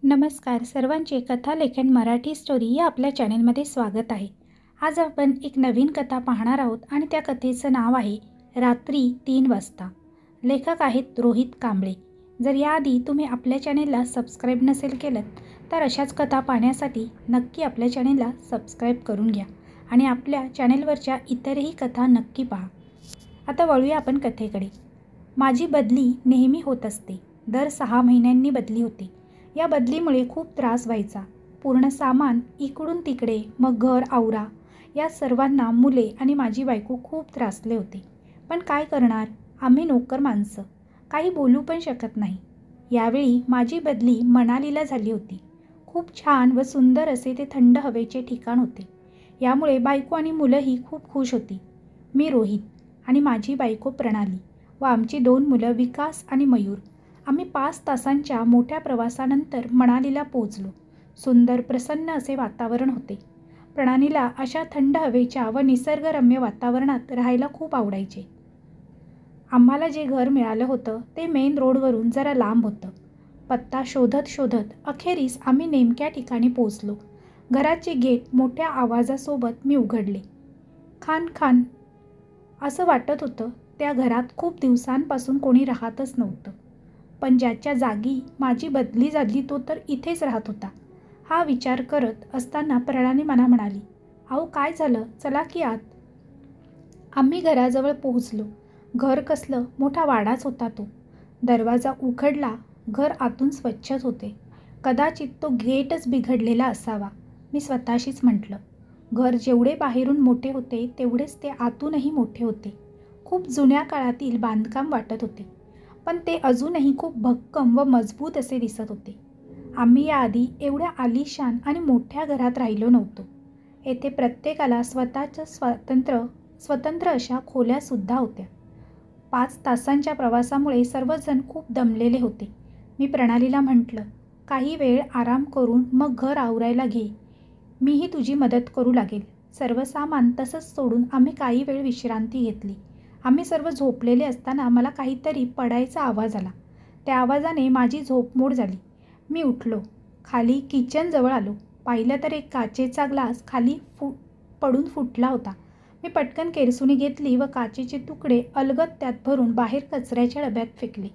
नमस्कार सर्वांचे कथा लेखन मराठी स्टोरी या आपल्या चॅनेलमध्ये स्वागत आहे। आज आपण एक नवीन कथा पाहणार आहोत आणि त्या कथेचं नाव आहे रात्री 3 वाजता। लेखक आहेत रोहित कांबळे। जर याआधी तुम्ही आपल्या चॅनेलला सबस्क्राईब नसेल केलं तर अशाच कथा पाहण्यासाठी नक्की आपल्या चॅनेलला सबस्क्राईब करून घ्या आणि आपल्या चॅनेलवरच्या इतरही कथा नक्की पहा। आता वळूया आपण कथेकडे। माझी बदली नेहमी होत असते। दर 6 महिन्यांनी बदली होते। या बदलीमुळे खूप त्रास व्हायचा। पूर्ण सामान इकडून तिकडे, मग घर आवरा, या सर्वांना मुले आणि माझी बायको खूप त्रासले होते। पण काय करणार, आम्ही नोकर माणसं, काही बोलू पण शकत नाही। यावेळी माझी बदली मनालीला झाली होती। खूप छान व सुंदर असे ते थंड हवेचे ठिकाण होते। यामुळे बायको आणि मुलंही खूप खुश होती। मी रोहित आणि माझी बायको प्रणाली व आमची 2 मुलं विकास आणि मयूर। आम्ही 5 तासांच्या मोठ्या प्रवासानंतर मनालीला पोहोचलो। सुंदर प्रसन्न असे वातावरण होते। प्रणालीला अशा थंड हवेच्या व निसर्गरम्य वातावरणात राहायला खूप आवडायचे। आम्हाला जे घर मिळालं होतं ते मेन रोडवरून जरा लांब होतं। पत्ता शोधत शोधत अखेरीस आम्ही नेमक्या ठिकाणी पोहोचलो। घराचे गेट मोठ्या आवाजासोबत मी उघडले। खान खान असं वाटत होतं त्या घरात खूप दिवसांपासून कोणी राहतच नव्हतं। पण ज्याच्या जागी माझी बदली झाली तो तर इथेच राहत होता। हा विचार करत असताना प्रणाली मला म्हणाली, अहो काय झालं, चला की आत। आम्ही घराजवळ पोहोचलो। घर कसलं मोठा वाडाच होता तो। दरवाजा उघडला, घर आतून स्वच्छच होते। कदाचित तो गेटच बिघडलेला असावा, मी स्वतःशीच म्हटलं। घर जेवढे बाहेरून मोठे होते तेवढेच ते आतूनही मोठे होते। खूप जुन्या काळातील बांधकाम वाटत होते, पण ते अजूनही खूप भक्कम व मजबूत असे दिसत होते। आम्ही याआधी एवढ्या आलिशान आणि मोठ्या घरात राहिलो नव्हतो। येथे प्रत्येकाला स्वतःच्या स्वतंत्र अशा खोल्यासुद्धा होत्या। 5 तासांच्या प्रवासामुळे सर्वजण खूप दमलेले होते। मी प्रणालीला म्हटलं, काही वेळ आराम करून मग घर आवरायला घे, मीही तुझी मदत करू लागेल। सर्व सामान तसंच सोडून आम्ही काही वेळ विश्रांती घेतली। आम्ही सर्व झोपलेले असताना मला काहीतरी पडायचा आवाज आला। त्या आवाजाने माझी झोपमोड झाली। मी उठलो, खाली किचनजवळ आलो। पाहिलं तर एक काचेचा ग्लास खाली पडून फुटला होता। मी पटकन केरसुणी घेतली व काचेचे तुकडे अलगद त्यात भरून बाहेर कचऱ्याच्या डब्यात फेकले।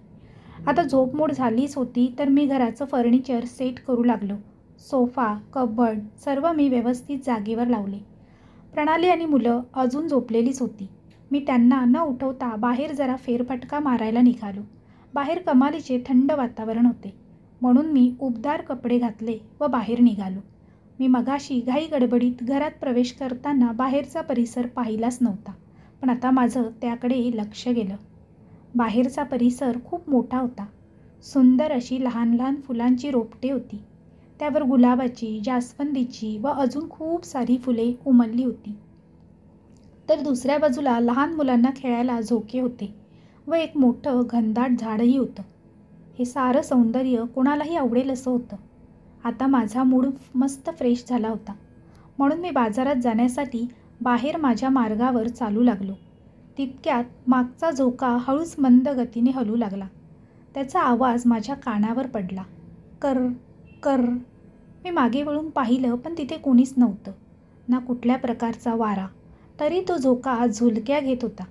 आता झोपमोड झालीच होती तर मी घराचं फर्निचर सेट करू लागलो। सोफा, कबर्ड सर्व मी व्यवस्थित जागेवर लावले। प्रणाली आणि मुलं अजून झोपलेलीच होती। मी त्यांना न उठवता बाहेर जरा फेरफटका मारायला निघालो। बाहेर कमालीचे थंड वातावरण होते, म्हणून मी उबदार कपडे घातले व बाहेर निघालो। मी मगाशी घाई गडबडीत घरात प्रवेश करताना बाहेरचा परिसर पाहिलाच नव्हता, पण आता माझं त्याकडे लक्ष गेलं। बाहेरचा परिसर खूप मोठा होता। सुंदर अशी लहान लहान फुलांची रोपटे होती। त्यावर गुलाबाची, जास्वंदीची व अजून खूप सारी फुले उमलली होती। तर दुसऱ्या बाजूला लहान मुलांना खेळायला झोके होते व एक मोठं घनदाट झाडही होतं। हे सारं सौंदर्य कोणालाही आवडेल असं होतं। आता माझा मूड मस्त फ्रेश झाला होता, म्हणून मी बाजारात जाण्यासाठी बाहेर माझ्या मार्गावर चालू लागलो। तितक्यात मागचा झोका हळूच मंद गतीने हलू लागला। त्याचा आवाज माझ्या कानावर पडला, कर कर। मी मागे वळून पाहिलं पण तिथे कोणीच नव्हतं, ना कुठल्या प्रकारचा वारा। तरी तो झोका झुलक्या घेत होता।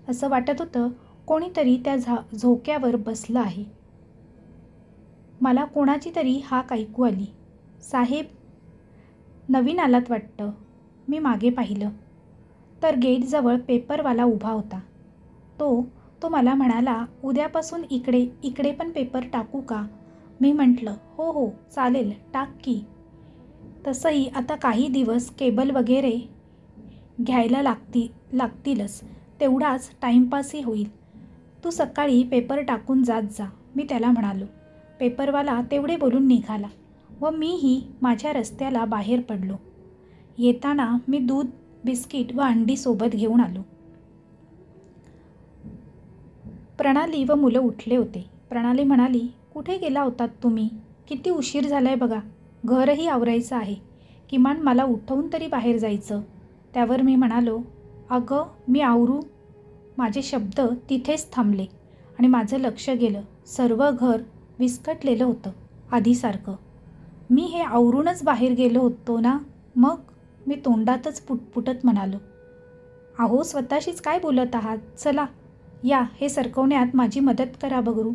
असं वाटत होतं कोणीतरी त्या झोक्यावर बसलं आहे। मला कोणाची तरी हाक ऐकू आली, साहेब, नवीन आलात वाटतं। मी मागे पाहिलं तर गेटजवळ पेपरवाला उभा होता। तो मला म्हणाला, उद्यापासून इकडे पण पेपर टाकू का? मी म्हटलं, हो हो चालेल, टाक की। तसंही आता काही दिवस केबल वगैरे घ्यायला लागतीलच, तेवढाच टाईमपासही होईल। तू सकाळी पेपर टाकून जात जा, मी त्याला म्हणालो। पेपरवाला तेवढे बोलून निघाला व मीही माझ्या रस्त्याला बाहेर पडलो। येताना मी दूध, बिस्किट व अंडी सोबत घेऊन आलो। प्रणाली व मुलं उठले होते। प्रणाली म्हणाली, कुठे गेला होतात तुम्ही? किती उशीर झालाय बघा, घरही आवरायचं आहे, किमान मला उठवून तरी बाहेर जायचं। त्यावर मी म्हणालो, अगं मी आवरू। माझे शब्द तिथेच थांबले आणि माझं लक्ष गेलं। सर्व घर विस्कटलेलं होतं आधीसारखं। मी हे आवरूनच बाहेर गेलो होतो ना. मग मी तोंडातच पुटपुटत म्हणालो. अहो, स्वतःशीच काय बोलत आहात? चला या, हे सरकवण्यात माझी मदत करा बघू,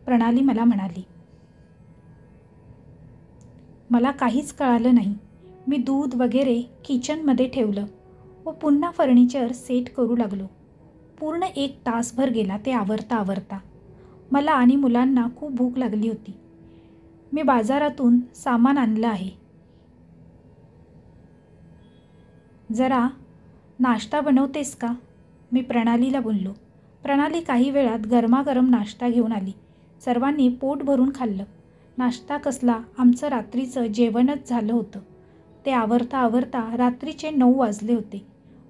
प्रणाली मला म्हणाली. मला काहीच कळालं नाही. मी दूध वगैरे किचनमध्ये ठेवलं व पुन्हा फर्निचर सेट करू लागलो. पूर्ण 1 तासभर गेला ते आवरता आवरता. मला आणि मुलांना खूप भूक लागली होती. मी बाजारातून सामान आणलं आहे. जरा नाश्ता बनवतेस का? मी प्रणालीला बोललो. प्रणाली काही वेळात गरमागरम नाश्ता घेऊन आली. सर्वांनी पोट भरून खाल्लं. नाश्ता कसला, आमचं रात्रीचं जेवणच झालं होतं. ते आवरता आवरता रात्रीचे 9 वाजले होते.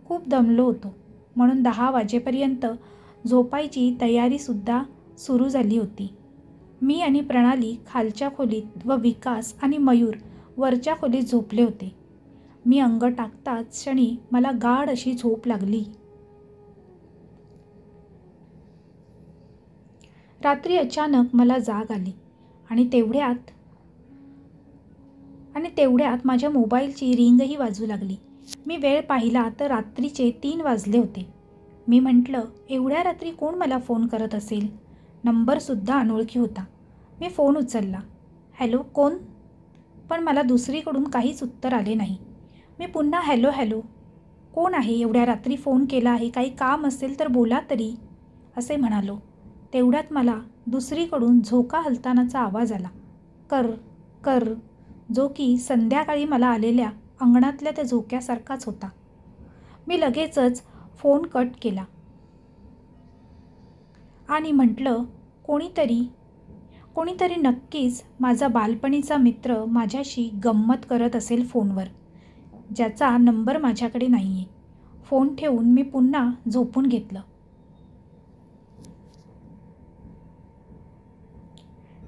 खूप दमलो होतो म्हणून 10 वाजेपर्यंत झोपायची तयारीसुद्धा सुरू झाली होती. मी आणि प्रणाली खालच्या खोलीत व विकास आणि मयूर वरच्या खोलीत झोपले होते. मी अंग टाकताच क्षणी मला गाढ अशी झोप लागली. रात्री अचानक मला जाग आली आणि तेवढ्यात माझ्या मोबाईलची रिंगही वाजू लागली. मी वेळ पाहिला तर रात्रीचे 3 वाजले होते. मी म्हटलं, एवढ्या रात्री कोण मला फोन करत असेल? नंबरसुद्धा अनोळखी होता. मी फोन उचलला. हॅलो, कोण? पण मला दुसरीकडून काहीच उत्तर आले नाही. मी पुन्हा हॅलो हॅलो, कोण आहे? एवढ्या रात्री फोन केला आहे, काही काम असेल तर बोला तरी, असे म्हणालो. तेवढ्यात मला दुसरीकडून झोका हलतानाचा आवाज आला. कर कर, जो की संध्याकाळी मला आलेल्या अंगणातल्या त्या झोक्यासारखाच होता. मी लगेचच फोन कट केला आणि म्हटलं, कोणीतरी नक्कीच माझा बालपणीचा मित्र माझ्याशी गंमत करत असेल फोनवर, ज्याचा नंबर माझ्याकडे नाही आहे. फोन ठेवून मी पुन्हा झोपून घेतलं.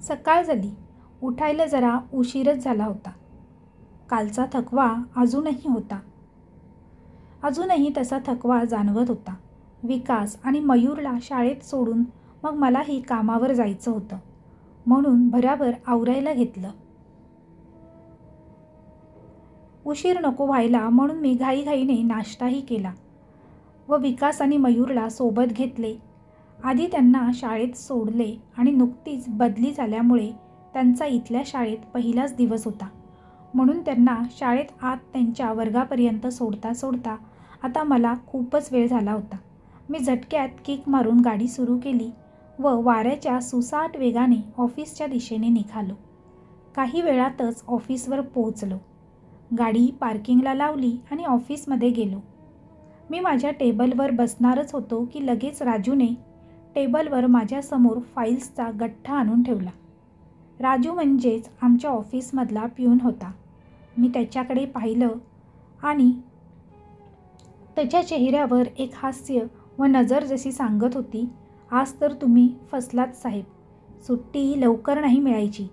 सकाळ झाली. उठायला जरा उशीरच झाला होता. कालचा थकवा अजूनही तसा थकवा जाणवत होता. विकास आणि मयूरला शाळेत सोडून मग मलाही कामावर जायचं होतं म्हणून भराभर आवरायला घेतलं. उशीर नको व्हायला म्हणून मी घाईघाईने नाश्ताही केला व विकास आणि मयूरला सोबत घेतले. आधी त्यांना शाळेत सोडले आणि नुकतीच बदली झाल्यामुळे त्यांचा इथल्या शाळेत पहिलाच दिवस होता म्हणून त्यांना शाळेत आत त्यांच्या वर्गापर्यंत सोडता सोडता आता मला खूपच वेळ झाला होता. मी झटक्यात किक मारून गाडी सुरू केली व वाऱ्याच्या सुसाट वेगाने ऑफिसच्या दिशेने निघालो. काही वेळातच ऑफिसवर पोहोचलो. गाडी पार्किंगला लावली आणि ऑफिसमध्ये गेलो. मी माझ्या टेबलवर बसणारच होतो की लगेच राजूने टेबलवर माझ्यासमोर फाईल्सचा गठ्ठा आणून ठेवला. राजू म्हणजेच आमच्या ऑफिसमधला प्यून होता. मी त्याच्याकडे पाहिलं आणि त्याच्या चेहऱ्यावर एक हास्य व नजर जशी सांगत होती, आज तर तुम्ही फसलात साहेब, सुट्टी लवकर नाही मिळायची.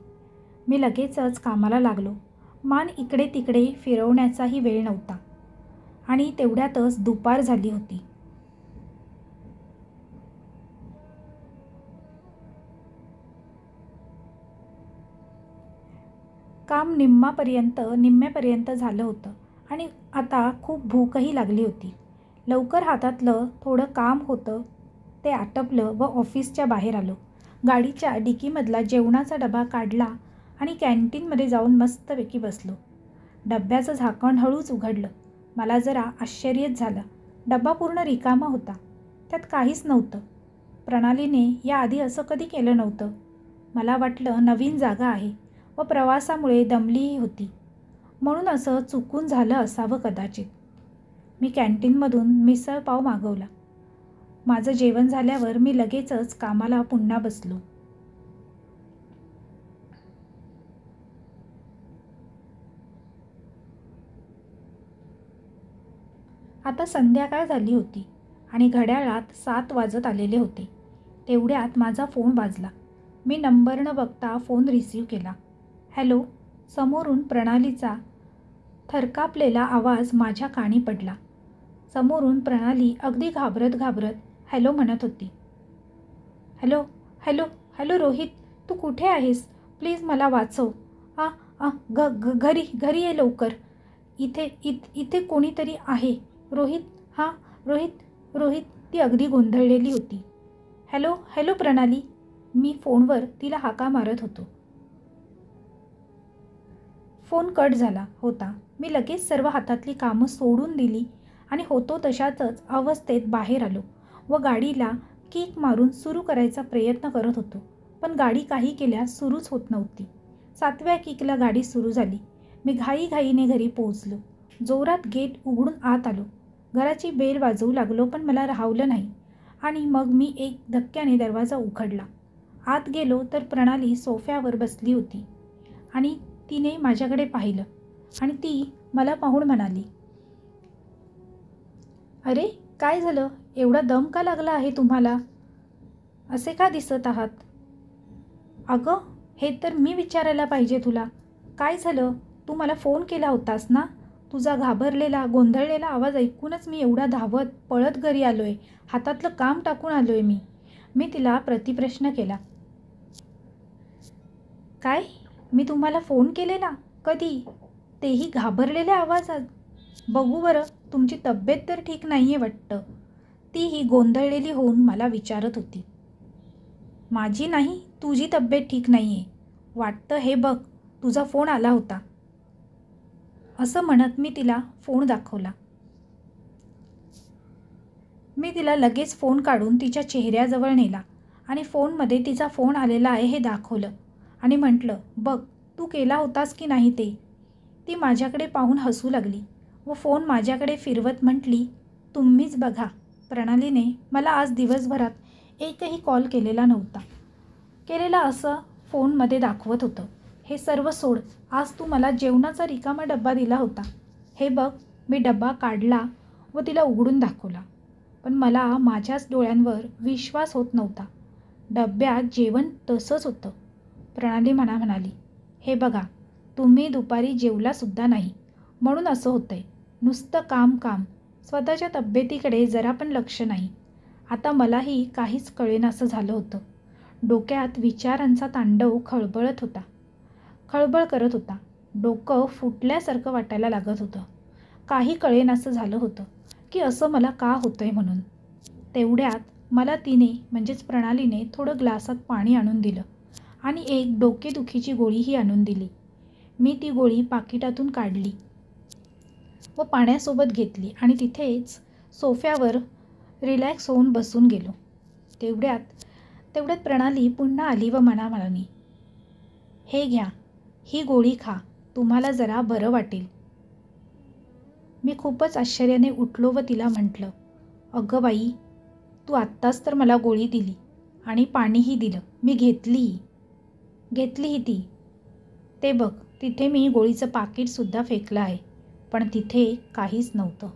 मी लगेचच कामाला लागलो. मान इकडे तिकडे फिरवण्याचाही वेळ नव्हता आणि तेवढ्यातच दुपार झाली होती. काम निम्म्यापर्यंत झालं होतं आणि आता खूप भूकही लागली होती. लवकर हातातलं थोडं काम होतं ते आटपलं व ऑफिसच्या बाहेर आलो. गाडीच्या डिकीमधला जेवणाचा डबा काढला आणि कॅन्टीनमध्ये जाऊन मस्तपैकी बसलो. डब्याचं झाकण हळूच उघडलं. मला जरा आश्चर्यच झालं. डबा पूर्ण रिकामा होता. त्यात काहीच नव्हतं. प्रणालीने याआधी असं कधी केलं नव्हतं. मला वाटलं नवीन जागा आहे व प्रवासामुळे दमलीही होती म्हणून असं चुकून झालं असावं कदाचित. मी कॅन्टीनमधून मिसळ पाव मागवला. माझं जेवण झाल्यावर मी लगेचच कामाला पुन्हा बसलो. आता संध्याकाळ झाली होती आणि घड्याळात 7 वाजत आलेले होते. तेवढ्यात माझा फोन वाजला. मी नंबर न बघता फोन रिसीव्ह केला. हॅलो, समोरून प्रणालीचा थरकापलेला आवाज माझ्या कानी पडला. समोरून प्रणाली अगदी घाबरत हॅलो म्हणत होती. हॅलो हॅलो हॅलो रोहित, तू कुठे आहेस? प्लीज मला वाचव. घरी घरी ये लवकर. इथे कोणीतरी आहे. रोहित. हां रोहित रोहित. ती अगदी गोंधळलेली होती. हॅलो हॅलो प्रणाली. मी फोनवर तिला हाका मारत होतो. फोन कट झाला होता. मी लगेच सर्व हातातली कामं सोडून दिली आणि होतो तशातच अवस्थेत बाहेर आलो व गाडीला किक मारून सुरू करायचा प्रयत्न करत होतो. पण गाडी काही केल्यास सुरूच होत नव्हती. 7व्या किकला गाडी सुरू झाली. मी घाईघाईने घरी पोहोचलो. जोरात गेट उघडून आत आलो. घराची बेल वाजवू लागलो पण मला राहवलं नाही आणि मग मी एक धक्क्याने दरवाजा उघडला. आत गेलो तर प्रणाली सोफ्यावर बसली होती आणि तिने माझ्याकडे पाहिलं आणि ती मला पाहून म्हणाली, अरे काय झालं? एवढा दम का लागला आहे तुम्हाला? असे का दिसत आहात? अगं हे तर मी विचारायला पाहिजे तुला. काय झालं? तू मला फोन केला होतास ना? तुझा घाबरलेला गोंधळलेला आवाज ऐकूनच मी एवढा धावत पळत घरी आलोय. हातातलं काम टाकून आलोय मी तिला प्रतिप्रश्न केला. काय? मी तुम्हाला फोन केलेला? कधी? तेही घाबरलेल्या आवाजात? बघू बरं, तुमची तब्येत तर ठीक नाही आहे वाटतं. तीही गोंधळलेली होऊन मला विचारत होती. माझी नाही, तुझी तब्येत ठीक नाही आहे वाटतं. हे बघ, तुझा फोन आला होता. असं म्हणत मी तिला फोन दाखवला. मी तिला लगेच फोन काढून तिच्या चेहऱ्याजवळ नेला आणि फोनमध्ये तिचा फोन आलेला आहे हे दाखवलं आणि म्हटलं, बघ तू केला होतास की नाही ते. ती माझ्याकडे पाहून हसू लागली व फोन माझ्याकडे फिरवत म्हटली, तुम्हीच बघा. प्रणालीने मला आज दिवसभरात एकही कॉल केलेला नव्हता. केलेला असं फोनमध्ये दाखवत होतं. हे सर्व सोड. आज तू मला जेवणाचा रिकामा डब्बा दिला होता. हे बघ. मी डब्बा काढला व तिला उघडून दाखवला. पण मला माझ्याच डोळ्यांवर विश्वास होत नव्हता. डब्यात जेवण तसंच होतं. प्रणाली मला म्हणाली, हे बघा, तुम्ही दुपारी जेवलासुद्धा नाही म्हणून असं होतंय. नुसतं काम काम. स्वतःच्या तब्येतीकडे जरा पण लक्ष नाही. आता मलाही काहीच कळेनासं झालं होतं. डोक्यात विचारांचा तांडव खळबळ करत होता. डोकं फुटल्यासारखं वाटायला लागत होतं. काही कळेनासं झालं होतं की असं मला का होतंय म्हणून. तेवढ्यात मला तिने म्हणजेच प्रणालीने थोडं ग्लासात पाणी आणून दिलं आणि एक डोकेदुखीची गोळीही आणून दिली. मी ती गोळी पाकिटातून काढली व पाण्यासोबत घेतली आणि तिथेच सोफ्यावर रिलॅक्स होऊन बसून गेलो. तेवढ्यात प्रणाली पुन्हा आली व मला म्हणाली, हे घ्या, ही गोळी खा, तुम्हाला जरा बरं वाटेल. मी खूपच आश्चर्याने उठलो व तिला म्हटलं, अगं बाई, तू आत्ताच तर मला गोळी दिली आणि पाणीही दिलं. मी घेतलीही ती. ते बघ, तिथे मी गोळीचं पाकीटसुद्धा फेकलं आहे, पण तिथे काहीच नव्हतं.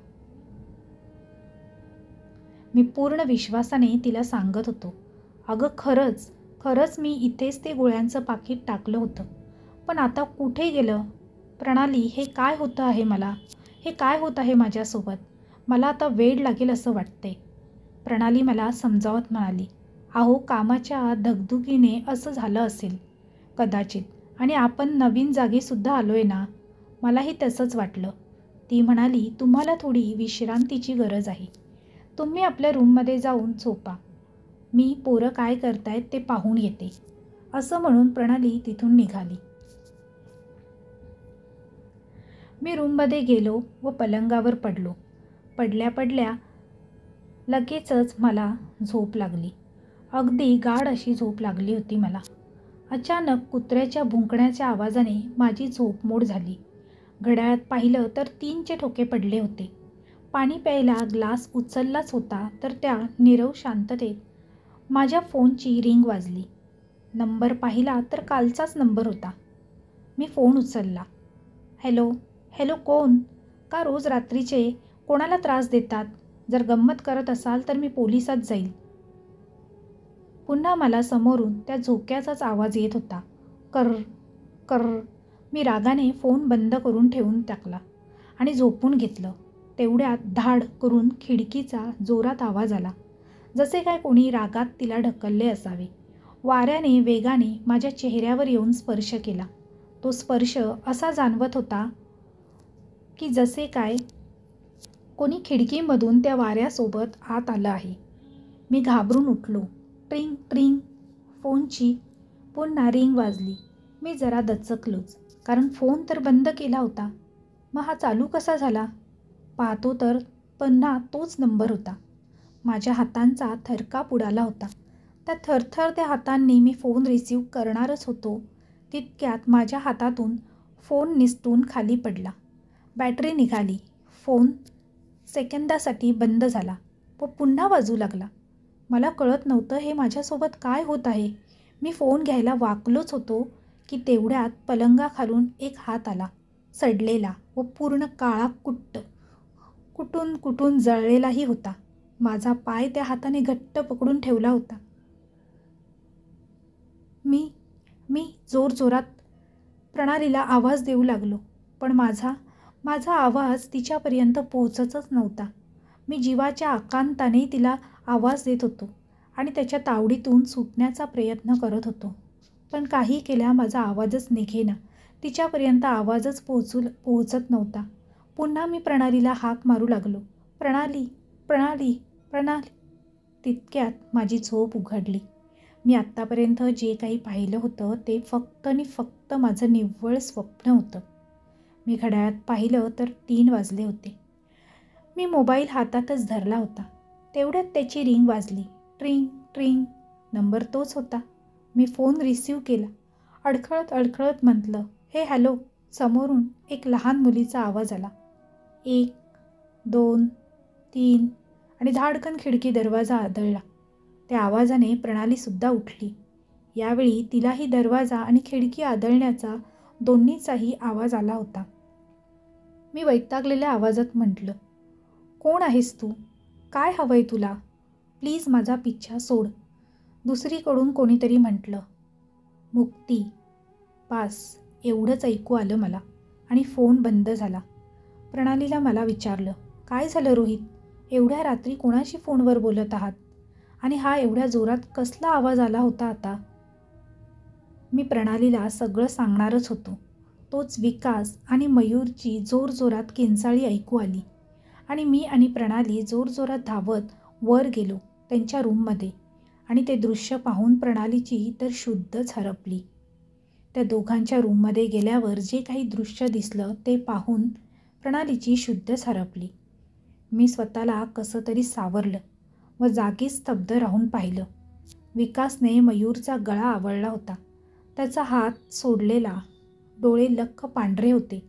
मी पूर्ण विश्वासाने तिला सांगत होतो, अगं खरंच मी इथेच ते गोळ्यांचं पाकीट टाकलं होतं. पण आता कुठे गेलं? प्रणाली, हे काय होतं आहे मला? हे काय होत आहे माझ्यासोबत? मला आता वेड लागेल असं वाटतंय. प्रणाली मला समजावत म्हणाली, अहो कामाच्या धगधगीने असं झालं असेल कदाचित आणि आपण नवीन जागीसुद्धा आलोय ना. मलाही तसंच वाटलं. ती म्हणाली, तुम्हाला थोडी विश्रांतीची गरज आहे. तुम्ही आपल्या रूममध्ये जाऊन झोपा. मी पोरं काय करतायत ते पाहून येते. असं म्हणून प्रणाली तिथून निघाली. मी रूममध्ये गेलो व पलंगावर पडलो. पडल्या लगेचच मला झोप लागली. अगदी गाढ अशी झोप लागली होती मला. अचानक कुत्र्याच्या भुंकण्याच्या आवाजाने माझी झोपमोड झाली. घड्याळात पाहिलं तर 3चे ठोके पडले होते. पाणी प्यायला ग्लास उचललाच होता तर त्या नीरव शांततेत माझ्या फोनची रिंग वाजली. नंबर पाहिला तर कालचाच नंबर होता. मी फोन उचलला. हॅलो कोण? का रोज रात्रीचे कोणाला त्रास देतात? जर गंमत करत असाल तर मी पोलिसात जाईल. पुन्हा मला समोरून त्या झोक्याचाच आवाज येत होता. कर. मी रागाने फोन बंद करून ठेवून टाकला आणि झोपून घेतलं. तेवढ्यात धाड करून खिडकीचा जोरात आवाज आला, जसे काय कोणी रागात तिला ढकलले असावे. वाऱ्याने वेगाने माझ्या चेहऱ्यावर येऊन स्पर्श केला. तो स्पर्श असा जाणवत होता की जसे काय कोणी खिडकीमधून त्या वाऱ्यासोबत आत आलं आहे. मी घाबरून उठलो. ट्रिंग ट्रिंग. फोनची पुन्हा रिंग वाजली. मी जरा दचकलोच, कारण फोन तर बंद केला होता. मग हा चालू कसा झाला? पाहतो तर पुन्हा तोच नंबर होता. माझ्या हातांचा थरकाप उडाला होता. त्या थरथरत्या हातांनी मी फोन रिसीव्ह करणारच होतो, तितक्यात माझ्या हातातून फोन निसटून खाली पडला. बॅटरी निघाली. फोन सेकंदासाठी बंद झाला व पुन्हा वाजू लागला. मला कळत नव्हतं हे माझ्यासोबत काय होत आहे. मी फोन घ्यायला वाकलोच होतो की तेवढ्यात पलंगाखालून एक हात आला, सडलेला व पूर्ण काळा कुट्ट, कुठून कुठून जळलेलाही होता. माझा पाय त्या हाताने घट्ट पकडून ठेवला होता. मी जोरजोरात प्रणालीला आवाज देऊ लागलो, पण माझा आवाज तिच्यापर्यंत पोहोचतच नव्हता. मी जीवाच्या आकांताने तिला आवाज देत होतो आणि त्याच्या तावडीतून सुटण्याचा प्रयत्न करत होतो, पण काही केल्या माझा आवाजच निघेना. तिच्यापर्यंत आवाजच पोहोचत नव्हता. पुन्हा मी प्रणालीला हाक मारू लागलो, प्रणाली प्रणाली प्रणाली. तितक्यात माझी झोप उघडली. मी आत्तापर्यंत जे काही पाहिलं होतं ते फक्त आणि फक्त माझं निव्वळ स्वप्न होतं. मी घड्याळात पाहिलं तर 3 वाजले होते. मी मोबाईल हातातच धरला होता. तेवढ्यात त्याची रिंग वाजली. ट्रिंग ट्रिंग. नंबर तोच होता. मी फोन रिसीव्ह केला. अडखळत म्हटलं, हे हॅलो. समोरून एक लहान मुलीचा आवाज आला. 1 2 3 आणि धाडकन खिडकी दरवाजा आदळला. त्या आवाजाने प्रणालीसुद्धा उठली. यावेळी तिलाही दरवाजा आणि खिडकी आदळण्याचा दोन्हीचाही आवाज आला होता. मी वैतागलेल्या आवाजात म्हटलं, कोण आहेस तू? काय हवंय तुला? प्लीज माझा पिच्छा सोड. दुसरीकडून कोणीतरी म्हटलं, मुक्ती. पास. एवढंच ऐकू आलं मला आणि फोन बंद झाला. प्रणालीला मला विचारलं, काय झालं रोहित? एवढ्या रात्री कोणाशी फोनवर बोलत आहात? आणि हा एवढ्या जोरात कसला आवाज आला होता आता? मी प्रणालीला सगळं सांगणारच होतो. तोच विकास आणि मयूरची जोरजोरात किंचाळी ऐकू आली आणि मी आणि प्रणाली जोरजोरात धावत वर गेलो त्यांच्या रूममध्ये आणि ते दृश्य पाहून प्रणालीची तर शुद्धच हरपली. त्या दोघांच्या रूममध्ये गेल्यावर जे काही दृश्य दिसलं ते पाहून प्रणालीची शुद्धच हरपली. मी स्वतःला कसं तरी सावरलं व जागीच स्तब्ध राहून पाहिलं. विकासने मयूरचा गळा आवळला होता. त्याचा हात सोडलेला, डोळे लख्ख पांढरे होते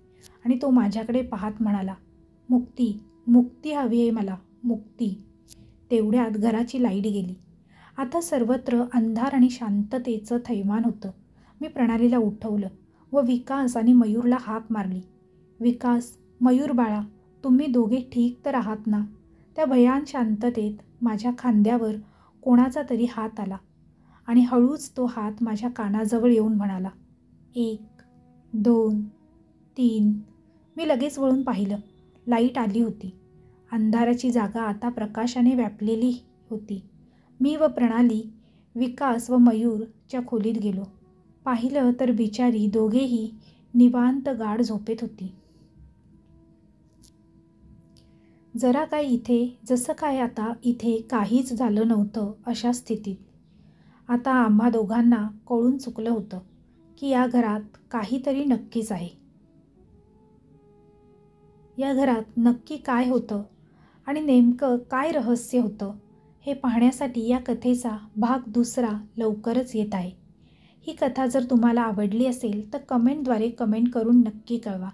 आणि तो माझ्याकडे पाहत म्हणाला, मुक्ती, मुक्ती हवी आहे मला, मुक्ती. तेवढ्यात घराची लाईट गेली. आता सर्वत्र अंधार आणि शांततेचं थैमान होतं. मी प्रणालीला उठवलं व विकास आणि मयूरला हाक मारली. विकास, मयूर बाळा, तुम्ही दोघे ठीक तर आहात ना? त्या भयान शांततेत माझ्या खांद्यावर कोणाचा तरी हात आला आणि हळूच तो हात माझ्या कानाजवळ येऊन म्हणाला, 1 2 3. मी लगेच वळून पाहिलं. लाईट आली होती. अंधाराची जागा आता प्रकाशाने व्यापलेली होती. मी व प्रणाली, विकास व मयूरच्या खोलीत गेलो. पाहिलं तर बिचारी दोघेही निवांत गाढ झोपेत होती. जरा काय इथे, जसं काय आता इथे काहीच झालं नव्हतं अशा स्थितीत. आता आम्हा दोघांना कळून चुकलं होतं की या घरात काहीतरी नक्कीच आहे. या घरात नक्की काय होतं आणि नेमकं काय रहस्य होतं हे पाहण्यासाठी या कथेचा भाग 2 लवकरच येत आहे. ही कथा जर तुम्हाला आवडली असेल तर कमेंटद्वारे कमेंट करून नक्की कळवा.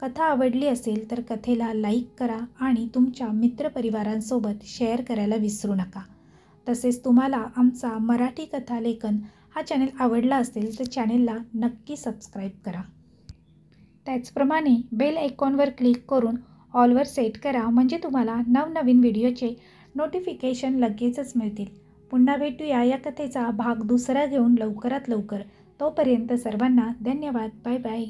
कथा आवडली असेल तर कथेला लाईक करा आणि तुमच्या मित्रपरिवारांसोबत शेअर करायला विसरू नका. तसेच तुम्हाला आमचा मराठी कथालेखन हा चॅनल आवडला असेल तर चॅनेलला नक्की सबस्क्राईब करा. त्याचप्रमाणे बेल आयकॉनवर क्लिक करून ऑलवर सेट करा, म्हणजे तुम्हाला नवनवीन व्हिडिओचे नोटिफिकेशन लगेचच मिळतील. पुन्हा भेटूया या कथेचा भाग 2 घेऊन लवकरात लवकर. तोपर्यंत सर्वांना धन्यवाद. Bye bye.